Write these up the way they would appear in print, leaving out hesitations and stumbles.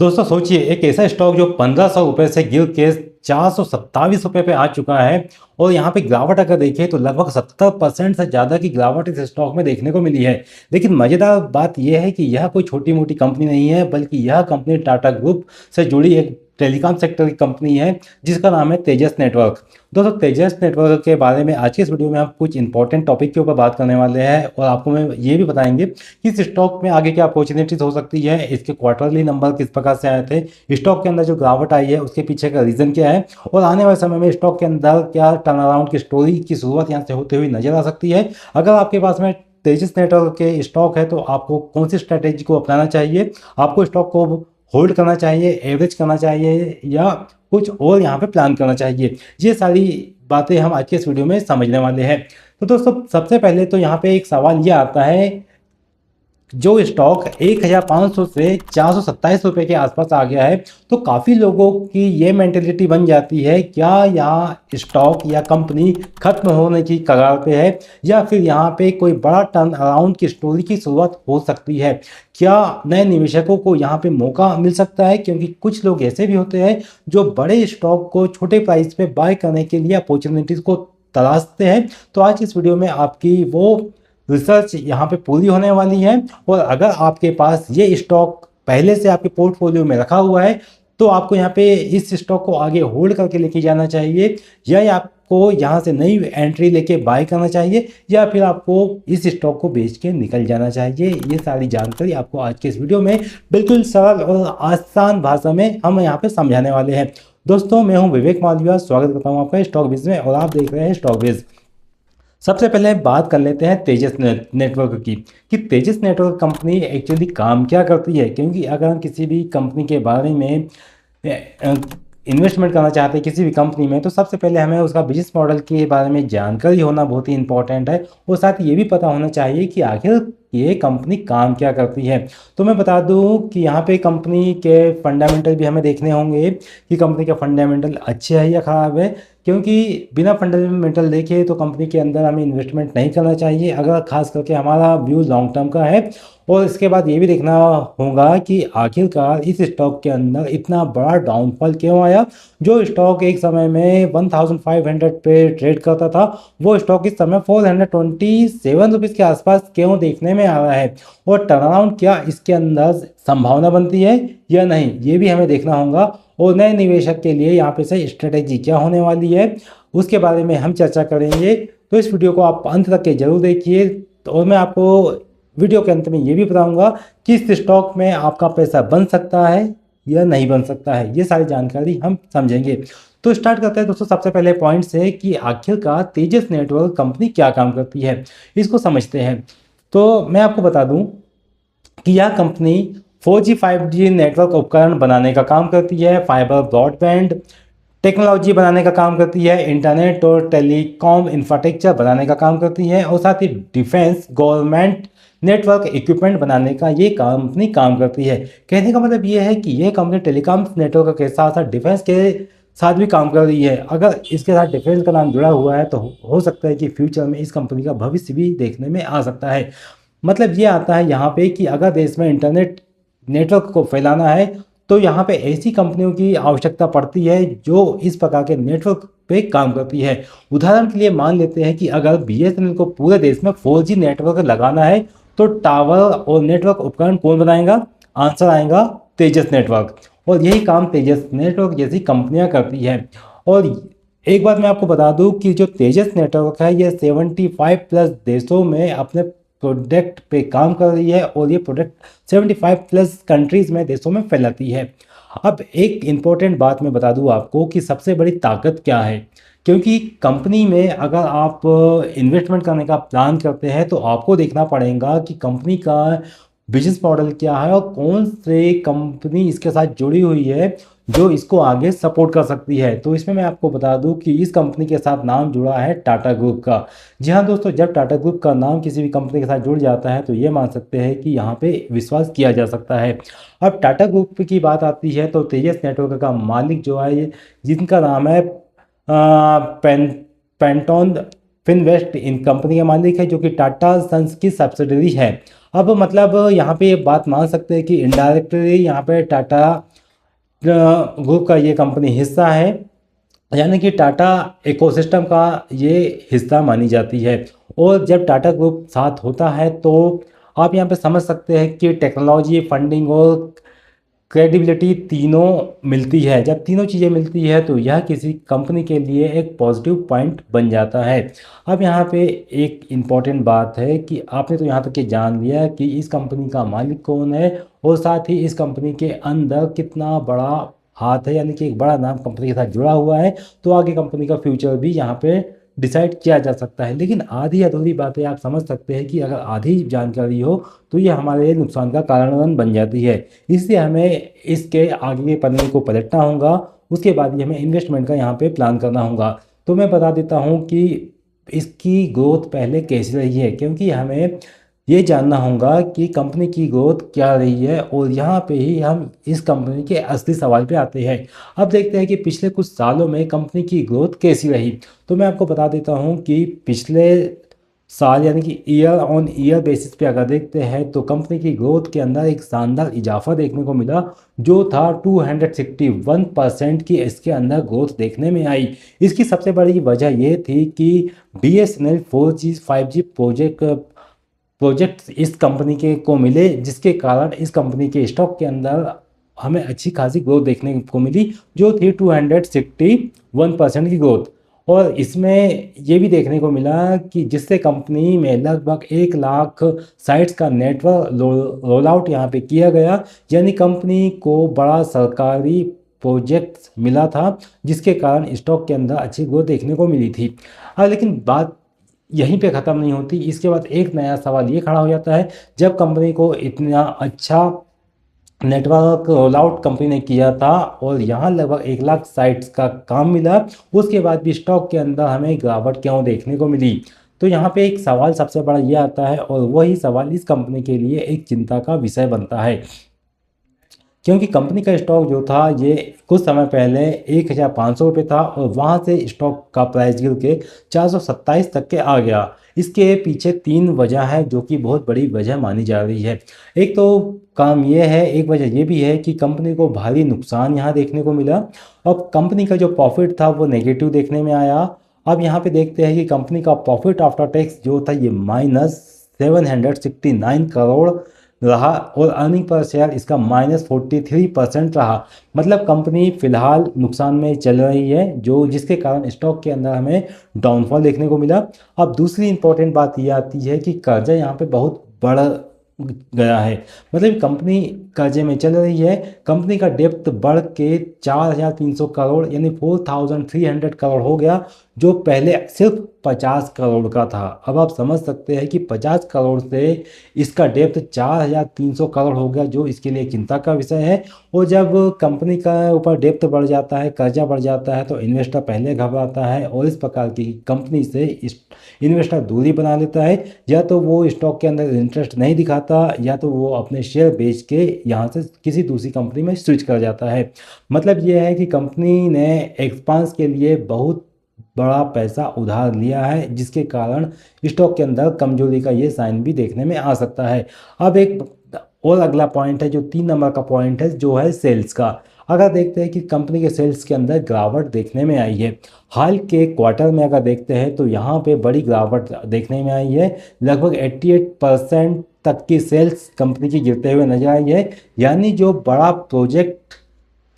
दोस्तों सोचिए, एक ऐसा स्टॉक जो 1500 रुपये से गिर के 427 रुपये पे आ चुका है और यहाँ पे गिरावट अगर देखें तो लगभग 70% से ज़्यादा की गिरावट इस स्टॉक में देखने को मिली है। लेकिन मज़ेदार बात यह है कि यह कोई छोटी मोटी कंपनी नहीं है, बल्कि यह कंपनी टाटा ग्रुप से जुड़ी एक टेलीकॉम सेक्टर की कंपनी है जिसका नाम है तेजस नेटवर्क। दोस्तों तेजस नेटवर्क के बारे में आज की इस वीडियो में हम कुछ इंपॉर्टेंट टॉपिक के ऊपर बात करने वाले हैं और आपको मैं ये भी बताएंगे कि इस स्टॉक में आगे क्या अपॉर्चुनिटीज हो सकती है, इसके क्वार्टरली नंबर किस प्रकार से आए थे, स्टॉक के अंदर जो गिरावट आई है उसके पीछे का रीजन क्या है और आने वाले समय में स्टॉक के अंदर क्या टर्न अराउंड की स्टोरी की शुरुआत यहाँ से होते हुए नजर आ सकती है। अगर आपके पास में तेजस नेटवर्क के स्टॉक है तो आपको कौन सी स्ट्रैटेजी को अपनाना चाहिए, आपको स्टॉक को होल्ड करना चाहिए, एवरेज करना चाहिए या कुछ और यहाँ पे प्लान करना चाहिए, ये सारी बातें हम आज के इस वीडियो में समझने वाले हैं। तो दोस्तों सबसे पहले तो यहाँ पे एक सवाल ये आता है, जो स्टॉक 1500 से 427 रुपये के आसपास आ गया है तो काफ़ी लोगों की ये मेंटेलिटी बन जाती है, क्या यहाँ स्टॉक या कंपनी खत्म होने की कगार पे है या फिर यहाँ पे कोई बड़ा टर्न अराउंड की स्टोरी की शुरुआत हो सकती है, क्या नए निवेशकों को यहाँ पे मौका मिल सकता है, क्योंकि कुछ लोग ऐसे भी होते हैं जो बड़े स्टॉक को छोटे प्राइस पे बाय करने के लिए अपॉर्चुनिटीज़ को तलाशते हैं। तो आज इस वीडियो में आपकी वो रिसर्च यहाँ पे पूरी होने वाली है और अगर आपके पास ये स्टॉक पहले से आपके पोर्टफोलियो में रखा हुआ है तो आपको यहाँ पे इस स्टॉक को आगे होल्ड करके लेके जाना चाहिए या आपको यहाँ से नई एंट्री लेके बाय करना चाहिए या फिर आपको इस स्टॉक को बेच के निकल जाना चाहिए। ये सारी जानकारी आपको आज के इस वीडियो में बिल्कुल सरल और आसान भाषा में हम यहाँ पे समझाने वाले हैं। दोस्तों मैं हूँ विवेक मालविया, स्वागत करता हूँ आपका स्टॉक बिज में और आप देख रहे हैं स्टॉक बिज। सबसे पहले बात कर लेते हैं तेजस नेटवर्क की कि तेजस नेटवर्क कंपनी एक्चुअली काम क्या करती है, क्योंकि अगर हम किसी भी कंपनी के बारे में इन्वेस्टमेंट करना चाहते हैं किसी भी कंपनी में तो सबसे पहले हमें उसका बिजनेस मॉडल के बारे में जानकारी होना बहुत ही इंपॉर्टेंट है और साथ ही ये भी पता होना चाहिए कि आखिर ये कंपनी काम क्या करती है। तो मैं बता दूं कि यहाँ पे कंपनी के फंडामेंटल भी हमें देखने होंगे कि कंपनी का फंडामेंटल अच्छे है या ख़राब है, क्योंकि बिना फंडामेंटल देखे तो कंपनी के अंदर हमें इन्वेस्टमेंट नहीं करना चाहिए अगर खास करके हमारा व्यू लॉन्ग टर्म का है। और इसके बाद ये भी देखना होगा कि आखिरकार इस स्टॉक के अंदर इतना बड़ा डाउनफॉल क्यों आया। जो स्टॉक एक समय में 1500 पे ट्रेड करता था वो स्टॉक इस समय 427 रुपीज़ के आसपास क्यों देखने में आ रहा है और टर्न अराउंड क्या इसके अंदर संभावना बनती है या नहीं, ये भी हमें देखना होगा। और नए निवेशक के लिए यहाँ पे से स्ट्रेटेजी क्या होने वाली है उसके बारे में हम चर्चा करेंगे। तो इस वीडियो को आप अंत तक के जरूर देखिए और मैं आपको वीडियो के अंत में ये भी बताऊंगा कि इस स्टॉक में आपका पैसा बन सकता है या नहीं बन सकता है, ये सारी जानकारी हम समझेंगे। तो स्टार्ट करते हैं दोस्तों सबसे पहले पॉइंट से कि आखिरकार तेजस नेटवर्क कंपनी क्या काम करती है, इसको समझते हैं। तो मैं आपको बता दूं कि यह कंपनी 4G 5G नेटवर्क उपकरण बनाने का काम करती है, फाइबर ब्रॉडबैंड टेक्नोलॉजी बनाने का काम करती है, इंटरनेट और टेलीकॉम इंफ्रास्ट्रक्चर बनाने का काम करती है और साथ ही डिफेंस गवर्नमेंट नेटवर्क इक्विपमेंट बनाने का ये कंपनी काम करती है। कहने का मतलब ये है कि ये कंपनी टेलीकॉम नेटवर्क के साथ साथ डिफेंस के साथ भी काम कर रही है। अगर इसके साथ डिफेंस का नाम जुड़ा हुआ है तो हो सकता है कि फ्यूचर में इस कंपनी का भविष्य भी देखने में आ सकता है। मतलब ये आता है यहाँ पे कि अगर देश में इंटरनेट नेटवर्क को फैलाना है तो यहाँ पे ऐसी कंपनियों की आवश्यकता पड़ती है जो इस प्रकार के नेटवर्क पे काम करती है। उदाहरण के लिए मान लेते हैं कि अगर BSNL को पूरे देश में 4G नेटवर्क लगाना है तो टावर और नेटवर्क उपकरण कौन बनाएगा, आंसर आएगा तेजस नेटवर्क। और यही काम तेजस नेटवर्क जैसी कंपनियां करती है। और एक बात मैं आपको बता दूं कि जो तेजस नेटवर्क है ये 75 प्लस देशों में अपने प्रोडक्ट पे काम कर रही है और ये प्रोडक्ट 75 प्लस कंट्रीज में देशों में फैलाती है। अब एक इम्पोर्टेंट बात मैं बता दूं आपको कि सबसे बड़ी ताकत क्या है, क्योंकि कंपनी में अगर आप इन्वेस्टमेंट करने का प्लान करते हैं तो आपको देखना पड़ेगा कि कंपनी का बिजनेस मॉडल क्या है और कौन से कंपनी इसके साथ जुड़ी हुई है जो इसको आगे सपोर्ट कर सकती है। तो इसमें मैं आपको बता दूं कि इस कंपनी के साथ नाम जुड़ा है टाटा ग्रुप का। जी हाँ दोस्तों, जब टाटा ग्रुप का नाम किसी भी कंपनी के साथ जुड़ जाता है तो ये मान सकते हैं कि यहाँ पे विश्वास किया जा सकता है। अब टाटा ग्रुप की बात आती है तो तेजस नेटवर्क का मालिक जो है जिनका नाम है पेंटोन फिनवेस्ट इन कंपनी का मालिक है, जो कि टाटा सन्स की सब्सिडरी है। अब मतलब यहाँ पे बात मान सकते हैं कि इनडायरेक्टली यहाँ पे टाटा ग्रुप का ये कंपनी हिस्सा है, यानी कि टाटा इकोसिस्टम का ये हिस्सा मानी जाती है। और जब टाटा ग्रुप साथ होता है तो आप यहाँ पे समझ सकते हैं कि टेक्नोलॉजी, फंडिंग और क्रेडिबिलिटी तीनों मिलती है। जब तीनों चीज़ें मिलती है तो यह किसी कंपनी के लिए एक पॉजिटिव पॉइंट बन जाता है। अब यहाँ पे एक इम्पॉर्टेंट बात है कि आपने तो यहाँ तक ये जान लिया कि इस कंपनी का मालिक कौन है और साथ ही इस कंपनी के अंदर कितना बड़ा हाथ है, यानी कि एक बड़ा नाम कंपनी के साथ जुड़ा हुआ है। तो आगे कंपनी का फ्यूचर भी यहाँ पे डिसाइड किया जा सकता है। लेकिन आधी अधूरी बातें आप समझ सकते हैं कि अगर आधी जानकारी हो तो ये हमारे लिए नुकसान का कारण बन जाती है। इसलिए हमें इसके आगे के पन्ने को पलटना होगा, उसके बाद ही हमें इन्वेस्टमेंट का यहाँ पे प्लान करना होगा। तो मैं बता देता हूँ कि इसकी ग्रोथ पहले कैसी रही है, क्योंकि हमें ये जानना होगा कि कंपनी की ग्रोथ क्या रही है, और यहाँ पे ही हम इस कंपनी के असली सवाल पे आते हैं। अब देखते हैं कि पिछले कुछ सालों में कंपनी की ग्रोथ कैसी रही। तो मैं आपको बता देता हूँ कि पिछले साल, यानी कि ईयर ऑन ईयर बेसिस पे अगर देखते हैं तो कंपनी की ग्रोथ के अंदर एक शानदार इजाफा देखने को मिला, जो था 261% की इसके अंदर ग्रोथ देखने में आई। इसकी सबसे बड़ी वजह यह थी कि BSNL 4G 5G प्रोजेक्ट्स इस कंपनी के को मिले, जिसके कारण इस कंपनी के स्टॉक के अंदर हमें अच्छी खासी ग्रोथ देखने को मिली, जो थी 261% की ग्रोथ। और इसमें ये भी देखने को मिला कि जिससे कंपनी में लगभग 1 लाख साइट्स का नेटवर्क रोल आउट यहाँ पे किया गया, यानी कंपनी को बड़ा सरकारी प्रोजेक्ट मिला था, जिसके कारण स्टॉक के अंदर अच्छी ग्रोथ देखने को मिली थी। लेकिन बात यहीं पे ख़त्म नहीं होती। इसके बाद एक नया सवाल ये खड़ा हो जाता है, जब कंपनी को इतना अच्छा नेटवर्क रोल आउट कंपनी ने किया था और यहाँ लगभग 1 लाख साइट्स का काम मिला, उसके बाद भी स्टॉक के अंदर हमें गिरावट क्यों देखने को मिली। तो यहाँ पे एक सवाल सबसे बड़ा ये आता है, और वही सवाल इस कंपनी के लिए एक चिंता का विषय बनता है, क्योंकि कंपनी का स्टॉक जो था ये कुछ समय पहले 1,500 रुपये था, और वहाँ से स्टॉक का प्राइस गिर के 427 तक के आ गया। इसके पीछे 3 वजह है, जो कि बहुत बड़ी वजह मानी जा रही है। एक तो काम ये है, एक वजह ये भी है कि कंपनी को भारी नुकसान यहाँ देखने को मिला। अब कंपनी का जो प्रॉफिट था वो नेगेटिव देखने में आया। अब यहाँ पे देखते हैं कि कंपनी का प्रॉफिट आफ्टर टैक्स जो था ये -769 करोड़ रहा, और अर्निंग पर शेयर इसका -43% रहा। मतलब कंपनी फिलहाल नुकसान में चल रही है, जो जिसके कारण स्टॉक के अंदर हमें डाउनफॉल देखने को मिला। अब दूसरी इंपॉर्टेंट बात ये आती है कि कर्जा यहाँ पे बहुत बढ़ गया है। मतलब कंपनी कर्जे में चल रही है। कंपनी का डेप्थ बढ़ के 4,300 करोड़ यानी 4,300 करोड़ हो गया, जो पहले सिर्फ 50 करोड़ का था। अब आप समझ सकते हैं कि 50 करोड़ से इसका डेप्थ 4,300 करोड़ हो गया, जो इसके लिए चिंता का विषय है। और जब कंपनी का ऊपर डेप्थ बढ़ जाता है, कर्जा बढ़ जाता है, तो इन्वेस्टर पहले घबराता है और इस प्रकार की कंपनी से इन्वेस्टर दूरी बना लेता है। या तो वो स्टॉक के अंदर इंटरेस्ट नहीं दिखाता, या तो वो अपने शेयर बेच के यहाँ से किसी दूसरी कंपनी में स्विच कर जाता है। मतलब ये है कि कंपनी ने एक्सपांस के लिए बहुत बड़ा पैसा उधार लिया है, जिसके कारण स्टॉक के अंदर कमजोरी का ये साइन भी देखने में आ सकता है। अब एक और अगला पॉइंट है, जो 3 नंबर का पॉइंट है, जो है सेल्स का। अगर देखते हैं कि कंपनी के सेल्स के अंदर गिरावट देखने में आई है। हाल के क्वार्टर में अगर देखते हैं तो यहाँ पे बड़ी गिरावट देखने में आई है। लगभग 88% तक की सेल्स कंपनी की गिरते हुए नजर आई है। यानी जो बड़ा प्रोजेक्ट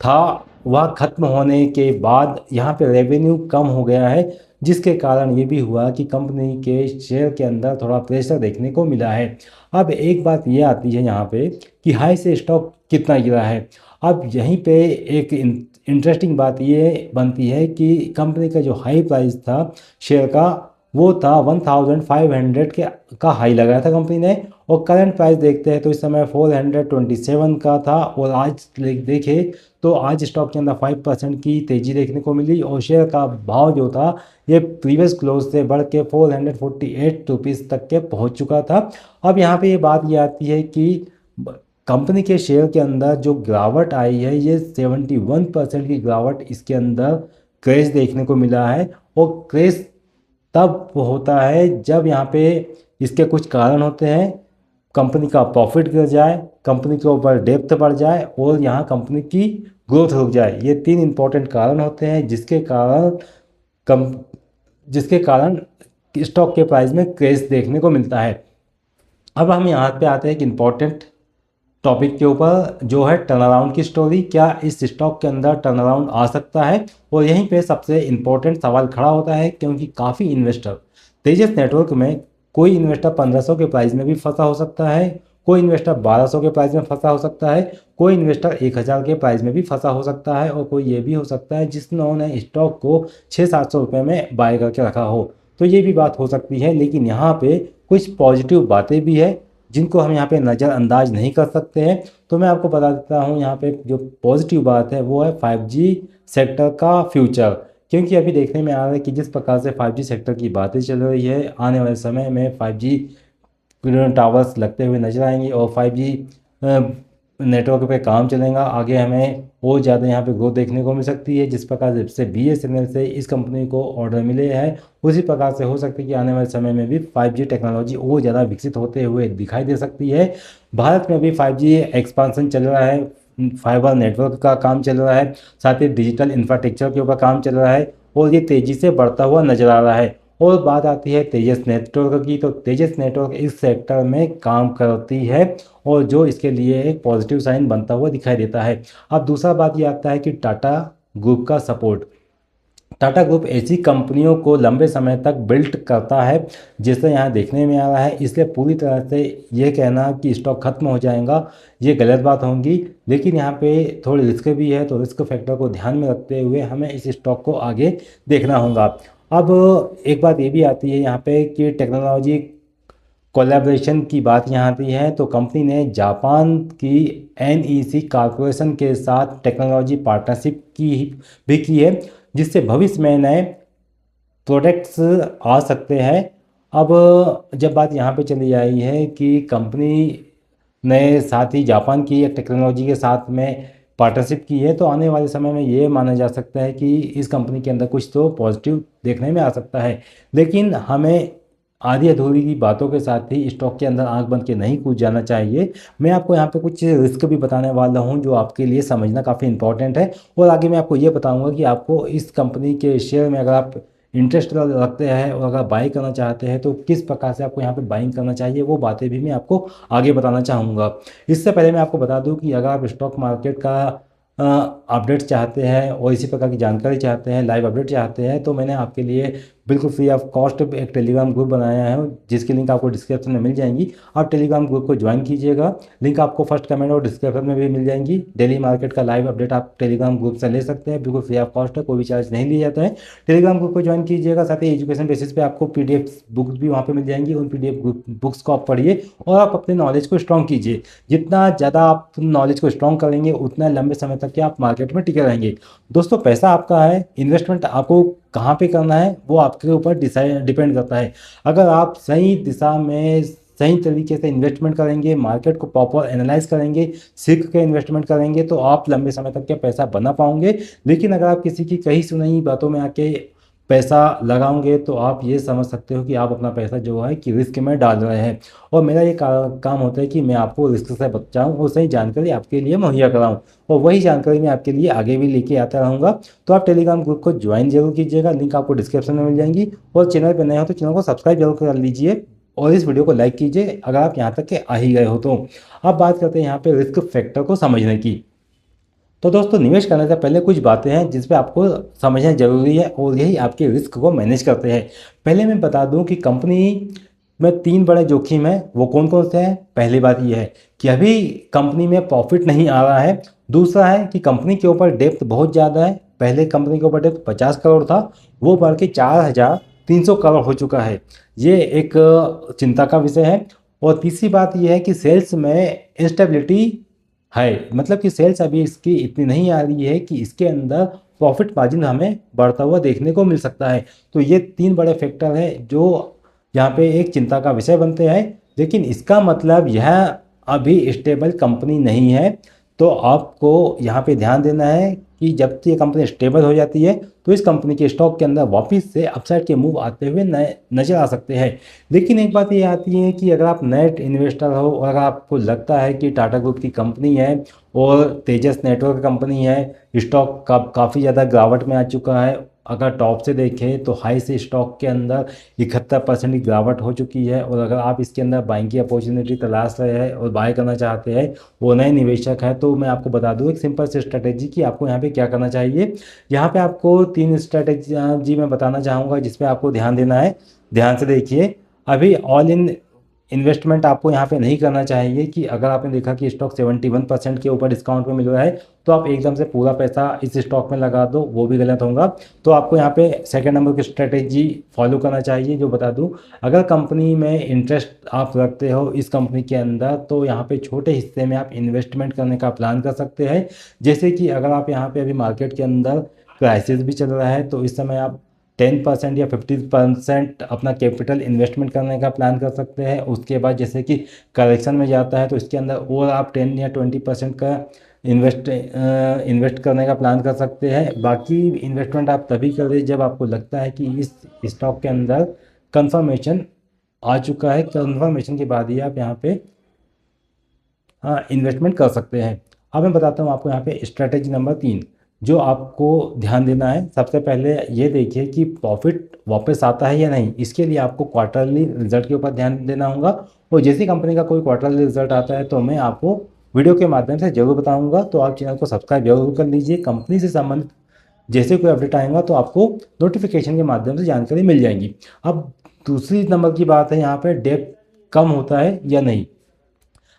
था वह खत्म होने के बाद यहाँ पे रेवेन्यू कम हो गया है, जिसके कारण ये भी हुआ कि कंपनी के शेयर के अंदर थोड़ा प्रेशर देखने को मिला है। अब एक बात ये आती है यहाँ पे कि हाई से स्टॉक कितना गिरा है। अब यहीं पे एक इंटरेस्टिंग बात ये बनती है कि कंपनी का जो हाई प्राइस था शेयर का, वो था 1,500 के का हाई लगाया था कंपनी ने, और करंट प्राइस देखते हैं तो इस समय 427 का था। और आज देखें तो आज स्टॉक के अंदर 5% की तेज़ी देखने को मिली, और शेयर का भाव जो था ये प्रीवियस क्लोज से बढ़ के 448 रुपीज़ तक के पहुंच चुका था। अब यहाँ पे ये बात ये आती है कि कंपनी के शेयर के अंदर जो गिरावट आई है, ये 71% की गिरावट इसके अंदर क्रेश देखने को मिला है। और क्रेश तब होता है जब यहाँ पे इसके कुछ कारण होते हैं। कंपनी का प्रॉफिट गिर जाए, कंपनी के ऊपर डेप्थ बढ़ जाए, और यहाँ कंपनी की ग्रोथ रुक जाए। ये 3 इंपॉर्टेंट कारण होते हैं कम जिसके कारण स्टॉक के प्राइस में क्रेश देखने को मिलता है। अब हम यहाँ पे आते हैं एक इम्पॉर्टेंट टॉपिक के ऊपर, जो है टर्न अराउंड की स्टोरी। क्या इस स्टॉक के अंदर टर्न अराउंड आ सकता है? और यहीं पे सबसे इम्पोर्टेंट सवाल खड़ा होता है, क्योंकि काफ़ी इन्वेस्टर तेजस नेटवर्क में, कोई इन्वेस्टर 1500 के प्राइस में भी फंसा हो सकता है, कोई इन्वेस्टर 1200 के प्राइस में फंसा हो सकता है, कोई इन्वेस्टर 1000 के प्राइस में भी फंसा हो सकता है, और कोई ये भी हो सकता है जिसने स्टॉक को 600-700 रुपये में बाय करके रखा हो। तो ये भी बात हो सकती है, लेकिन यहाँ पे कुछ पॉजिटिव बातें भी है जिनको हम यहाँ पे नज़रअंदाज नहीं कर सकते हैं। तो मैं आपको बता देता हूँ, यहाँ पे जो पॉजिटिव बात है वो है 5G सेक्टर का फ्यूचर। क्योंकि अभी देखने में आ रहा है कि जिस प्रकार से 5G सेक्टर की बातें चल रही है, आने वाले समय में 5G टावर्स लगते हुए नजर आएंगे और 5G नेटवर्क पे काम चलेगा। आगे हमें और ज़्यादा यहाँ पे ग्रोथ देखने को मिल सकती है। जिस प्रकार से BSNL से इस कंपनी को ऑर्डर मिले हैं, उसी प्रकार से हो सकती है कि आने वाले समय में भी 5G टेक्नोलॉजी और ज़्यादा विकसित होते हुए दिखाई दे सकती है। भारत में भी 5G एक्सपांसन चल रहा है, फाइबर नेटवर्क का काम चल रहा है, साथ ही डिजिटल इंफ्रास्ट्रक्चर के ऊपर काम चल रहा है, और ये तेज़ी से बढ़ता हुआ नजर आ रहा है। और बात आती है तेजस नेटवर्क की, तो तेजस नेटवर्क इस सेक्टर में काम करती है, और जो इसके लिए एक पॉजिटिव साइन बनता हुआ दिखाई देता है। अब दूसरा बात ये आता है कि टाटा ग्रुप का सपोर्ट। टाटा ग्रुप ऐसी कंपनियों को लंबे समय तक बिल्ड करता है, जिससे यहाँ देखने में आ रहा है। इसलिए पूरी तरह से ये कहना कि स्टॉक खत्म हो जाएगा, ये गलत बात होगी। लेकिन यहाँ पे थोड़ी रिस्क भी है, तो रिस्क फैक्टर को ध्यान में रखते हुए हमें इस स्टॉक को आगे देखना होगा। अब एक बात ये भी आती है यहाँ पे कि टेक्नोलॉजी कोलैबोरेशन की बात यहाँ आती है, तो कंपनी ने जापान की NEC कॉरपोरेशन के साथ टेक्नोलॉजी पार्टनरशिप भी की है, जिससे भविष्य में नए प्रोडक्ट्स आ सकते हैं। अब जब बात यहाँ पे चली आई है कि कंपनी ने साथ ही जापान की एक टेक्नोलॉजी के साथ में पार्टनरशिप की है, तो आने वाले समय में ये माना जा सकता है कि इस कंपनी के अंदर कुछ तो पॉजिटिव देखने में आ सकता है। लेकिन हमें आधी अधूरी की बातों के साथ ही स्टॉक के अंदर आंख बंद के नहीं कूद जाना चाहिए। मैं आपको यहाँ पे कुछ रिस्क भी बताने वाला हूँ, जो आपके लिए समझना काफ़ी इंपॉर्टेंट है। और आगे मैं आपको ये बताऊँगा कि आपको इस कंपनी के शेयर में अगर आप इंटरेस्ट रखते हैं और अगर बाई करना चाहते हैं, तो किस प्रकार से आपको यहाँ पे बाइंग करना चाहिए, वो बातें भी मैं आपको आगे बताना चाहूँगा। इससे पहले मैं आपको बता दूँ कि अगर आप स्टॉक मार्केट का अपडेट चाहते हैं और इसी प्रकार की जानकारी चाहते हैं, लाइव अपडेट चाहते हैं, तो मैंने आपके लिए बिल्कुल फ्री ऑफ कॉस्ट एक टेलीग्राम ग्रुप बनाया है, जिसकी लिंक आपको डिस्क्रिप्शन में मिल जाएंगी। आप टेलीग्राम ग्रुप को ज्वाइन कीजिएगा, लिंक आपको फर्स्ट कमेंट और डिस्क्रिप्शन में भी मिल जाएंगी। डेली मार्केट का लाइव अपडेट आप टेलीग्राम ग्रुप से ले सकते हैं, बिल्कुल फ्री ऑफ कॉस्ट है, कोई भी चार्ज नहीं लिया जाता है। टेलीग्राम ग्रुप को ज्वाइन कीजिएगा, साथ ही एजुकेशन बेसिस पे आपको PDF बुक्स भी वहाँ पे मिल जाएंगी। उन PDF बुक्स को आप पढ़िए और आप अपने नॉलेज को स्ट्रॉन्ग कीजिए। जितना ज़्यादा आप नॉलेज को स्ट्रॉन्ग करेंगे, उतना लंबे समय तक के आप मार्केट में टिके रहेंगे। दोस्तों, पैसा आपका है, इन्वेस्टमेंट आपको कहाँ पे करना है वो आपके ऊपर डिपेंड करता है। अगर आप सही दिशा में सही तरीके से इन्वेस्टमेंट करेंगे, मार्केट को प्रॉपर एनालाइज करेंगे, सीख के इन्वेस्टमेंट करेंगे, तो आप लंबे समय तक के पैसा बना पाओगे। लेकिन अगर आप किसी की कही सुनाई बातों में आके पैसा लगाओगे, तो आप ये समझ सकते हो कि आप अपना पैसा जो है कि रिस्क में डाल रहे हैं। और मेरा ये काम होता है कि मैं आपको रिस्क से बचाऊं और सही जानकारी आपके लिए मुहैया कराऊं, और वही जानकारी मैं आपके लिए आगे भी लेके आता रहूँगा। तो आप टेलीग्राम ग्रुप को ज्वाइन जरूर कीजिएगा, लिंक आपको डिस्क्रिप्शन में मिल जाएंगी। और चैनल पर नए हो तो चैनल को सब्सक्राइब जरूर कर लीजिए, और इस वीडियो को लाइक कीजिए अगर आप यहाँ तक के आ ही गए हो तो। अब बात करते हैं यहाँ पे रिस्क फैक्टर को समझने की। तो दोस्तों, निवेश करने से पहले कुछ बातें हैं जिस पे आपको समझना जरूरी है, और यही आपके रिस्क को मैनेज करते हैं। पहले मैं बता दूं कि कंपनी में 3 बड़े जोखिम हैं, वो कौन कौन से हैं। पहली बात यह है कि अभी कंपनी में प्रॉफिट नहीं आ रहा है। दूसरा है कि कंपनी के ऊपर डेप्थ बहुत ज़्यादा है। पहले कंपनी के ऊपर डेप्थ 50 करोड़ था, वो बढ़ के 4300 करोड़ हो चुका है। ये एक चिंता का विषय है। और तीसरी बात यह है कि सेल्स में इंस्टेबिलिटी है, मतलब कि सेल्स अभी इसकी इतनी नहीं आ रही है कि इसके अंदर प्रॉफिट मार्जिन हमें बढ़ता हुआ देखने को मिल सकता है। तो ये 3 बड़े फैक्टर हैं जो यहाँ पे एक चिंता का विषय बनते हैं। लेकिन इसका मतलब यह अभी स्टेबल कंपनी नहीं है। तो आपको यहाँ पे ध्यान देना है कि जब ये कंपनी स्टेबल हो जाती है तो इस कंपनी के स्टॉक के अंदर वापस से अपसाइड के मूव आते हुए नजर आ सकते हैं। लेकिन एक बात ये आती है कि अगर आप नेट इन्वेस्टर हो और अगर आपको लगता है कि टाटा ग्रुप की कंपनी है और तेजस नेटवर्क कंपनी है, स्टॉक काफ़ी ज़्यादा गिरावट में आ चुका है, अगर टॉप से देखें तो हाई से स्टॉक के अंदर 71% की गिरावट हो चुकी है, और अगर आप इसके अंदर बाइंग की अपॉर्चुनिटी तलाश रहे हैं और बाय करना चाहते हैं, वो नए निवेशक है, तो मैं आपको बता दूं एक सिंपल सी स्ट्रेटेजी कि आपको यहाँ पे क्या करना चाहिए। यहाँ पे आपको 3 स्ट्रेटेजी मैं बताना चाहूँगा जिस पे आपको ध्यान देना है। ध्यान से देखिए, अभी ऑल इन इन्वेस्टमेंट आपको यहाँ पे नहीं करना चाहिए कि अगर आपने देखा कि स्टॉक 71% के ऊपर डिस्काउंट में मिल रहा है तो आप एकदम से पूरा पैसा इस स्टॉक में लगा दो, वो भी गलत होगा। तो आपको यहाँ पे सेकंड नंबर की स्ट्रेटेजी फॉलो करना चाहिए जो बता दूं, अगर कंपनी में इंटरेस्ट आप रखते हो इस कंपनी के अंदर तो यहाँ पे छोटे हिस्से में आप इन्वेस्टमेंट करने का प्लान कर सकते हैं। जैसे कि अगर आप यहाँ पे अभी मार्केट के अंदर क्राइसिस भी चल रहा है तो इस समय आप 10% या 50% अपना कैपिटल इन्वेस्टमेंट करने का प्लान कर सकते हैं। उसके बाद जैसे कि करेक्शन में जाता है तो इसके अंदर और आप 10 या 20% का इन्वेस्ट करने का प्लान कर सकते हैं। बाकी इन्वेस्टमेंट आप तभी करें जब आपको लगता है कि इस स्टॉक के अंदर कंफर्मेशन आ चुका है। कंफर्मेशन के बाद ही आप यहाँ पे इन्वेस्टमेंट कर सकते हैं। अब मैं बताता हूँ आपको यहाँ पे स्ट्रेटेजी नंबर 3 जो आपको ध्यान देना है। सबसे पहले ये देखिए कि प्रॉफिट वापस आता है या नहीं, इसके लिए आपको क्वार्टरली रिजल्ट के ऊपर ध्यान देना होगा। और जैसी कंपनी का कोई क्वार्टरली रिजल्ट आता है तो मैं आपको वीडियो के माध्यम से जरूर बताऊंगा, तो आप चैनल को सब्सक्राइब जरूर कर लीजिए। कंपनी से संबंधित जैसे कोई अपडेट आएगा तो आपको नोटिफिकेशन के माध्यम से जानकारी मिल जाएगी। अब दूसरी नंबर की बात है यहाँ पे डेप्थ कम होता है या नहीं।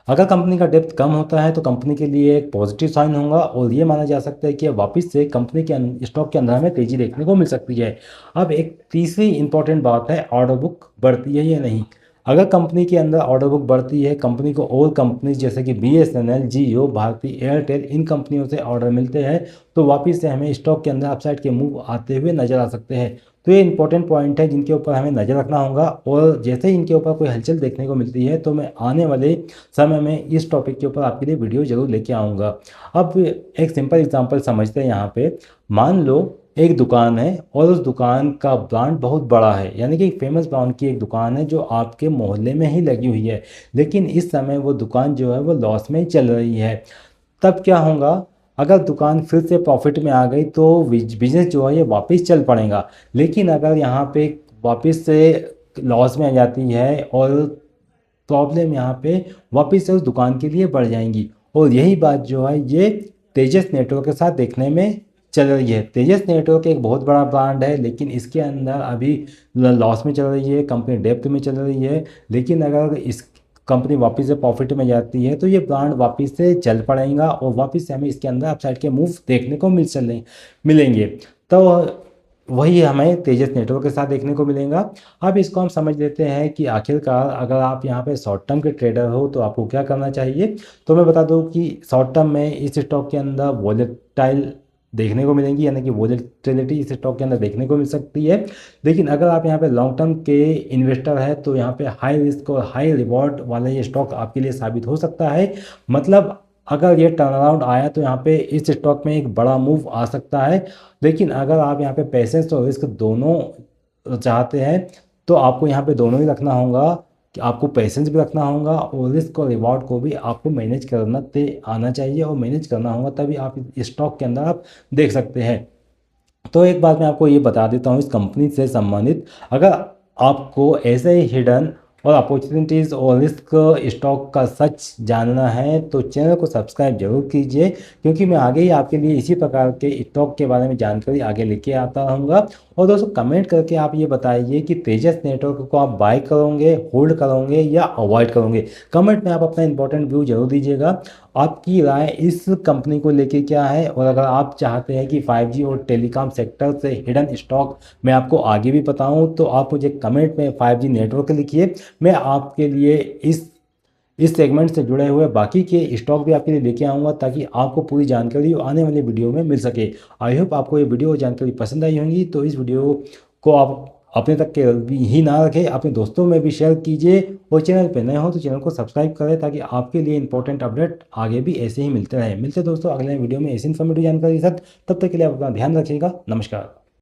अगर कंपनी का डेप्थ कम होता है तो कंपनी के लिए एक पॉजिटिव साइन होगा और ये माना जा सकता है कि वापस से कंपनी के स्टॉक के अंदर हमें तेजी देखने को मिल सकती है। अब एक तीसरी इंपॉर्टेंट बात है ऑर्डर बुक बढ़ती है या नहीं। अगर कंपनी के अंदर ऑर्डर बुक बढ़ती है, कंपनी को और कंपनीज जैसे कि BSNL, जियो, भारती एयरटेल इन कंपनियों से ऑर्डर मिलते हैं तो वापस से हमें स्टॉक के अंदर अपसाइड के मूव आते हुए नजर आ सकते हैं। तो ये इंपॉर्टेंट पॉइंट है जिनके ऊपर हमें नज़र रखना होगा, और जैसे ही इनके ऊपर कोई हलचल देखने को मिलती है तो मैं आने वाले समय में इस टॉपिक के ऊपर आपके लिए वीडियो जरूर लेके आऊँगा। अब एक सिंपल एग्जांपल समझते हैं यहाँ पे। मान लो एक दुकान है और उस दुकान का ब्रांड बहुत बड़ा है, यानी कि एक फेमस ब्रांड की एक दुकान है जो आपके मोहल्ले में ही लगी हुई है, लेकिन इस समय वो दुकान जो है वो लॉस में चल रही है। तब क्या होगा, अगर दुकान फिर से प्रॉफिट में आ गई तो बिजनेस जो है ये वापस चल पड़ेगा। लेकिन अगर यहाँ पे वापस से लॉस में आ जाती है और प्रॉब्लम यहाँ पे वापस से उस दुकान के लिए बढ़ जाएंगी। और यही बात जो है ये तेजस नेटवर्क के साथ देखने में चल रही है। तेजस नेटवर्क एक बहुत बड़ा ब्रांड है लेकिन इसके अंदर अभी लॉस में चल रही है, कंपनी डेप्थ में चल रही है। लेकिन अगर इस कंपनी वापस से प्रॉफिट में जाती है तो ये ब्रांड वापस से चल पड़ेगा और वापस से हमें इसके अंदर अपसाइड के मूव देखने को मिलेंगे। तो वही हमें तेजस नेटवर्क के साथ देखने को मिलेगा। अब इसको हम समझ लेते हैं कि आखिरकार अगर आप यहाँ पे शॉर्ट टर्म के ट्रेडर हो तो आपको क्या करना चाहिए। तो मैं बता दूं कि शॉर्ट टर्म में इस स्टॉक के अंदर वॉलेटाइल देखने को मिलेंगी, यानी कि वॉलेटिलिटी इस स्टॉक के अंदर देखने को मिल सकती है। लेकिन अगर आप यहाँ पे लॉन्ग टर्म के इन्वेस्टर है तो यहाँ पे हाई रिस्क और हाई रिवॉर्ड वाला ये स्टॉक आपके लिए साबित हो सकता है। मतलब अगर ये टर्न अराउंड आया तो यहाँ पे इस स्टॉक में एक बड़ा मूव आ सकता है। लेकिन अगर आप यहाँ पे पैसेंस और रिस्क दोनों चाहते हैं तो आपको यहाँ पे दोनों ही रखना होगा, कि आपको पैसेंस भी रखना होगा और रिस्क और रिवॉर्ड को भी आपको मैनेज करना आना चाहिए और मैनेज करना होगा, तभी आप इस स्टॉक के अंदर आप देख सकते हैं। तो एक बात मैं आपको ये बता देता हूँ इस कंपनी से संबंधित, अगर आपको ऐसे ही हिडन और अपॉर्चुनिटीज़ और रिस्क स्टॉक का सच जानना है तो चैनल को सब्सक्राइब जरूर कीजिए, क्योंकि मैं आगे ही आपके लिए इसी प्रकार के स्टॉक के बारे में जानकारी आगे लेके आता रहूँगा। और दोस्तों कमेंट करके आप ये बताइए कि तेजस नेटवर्क को आप बाय करोगे, होल्ड करोगे या अवॉइड करोगे। कमेंट में आप अपना इंपॉर्टेंट व्यू जरूर दीजिएगा, आपकी राय इस कंपनी को लेके क्या है। और अगर आप चाहते हैं कि 5G और टेलीकॉम सेक्टर से हिडन स्टॉक मैं आपको आगे भी बताऊं तो आप मुझे कमेंट में 5G नेटवर्क लिखिए। मैं आपके लिए इस सेगमेंट से जुड़े हुए बाकी के स्टॉक भी आपके लिए लेके आऊँगा ताकि आपको पूरी जानकारी आने वाले वीडियो में मिल सके। आई होप आपको ये वीडियो और जानकारी पसंद आई होंगी, तो इस वीडियो को आप अपने तक के ही ना रखें, अपने दोस्तों में भी शेयर कीजिए और चैनल पे नए हो तो चैनल को सब्सक्राइब करें ताकि आपके लिए इंपॉर्टेंट अपडेट आगे भी ऐसे ही मिलते रहें। मिलते हैं दोस्तों अगले वीडियो में ऐसी इन्फॉर्मेटिव जानकारी के साथ। तब तक के लिए आप अपना ध्यान रखिएगा। नमस्कार।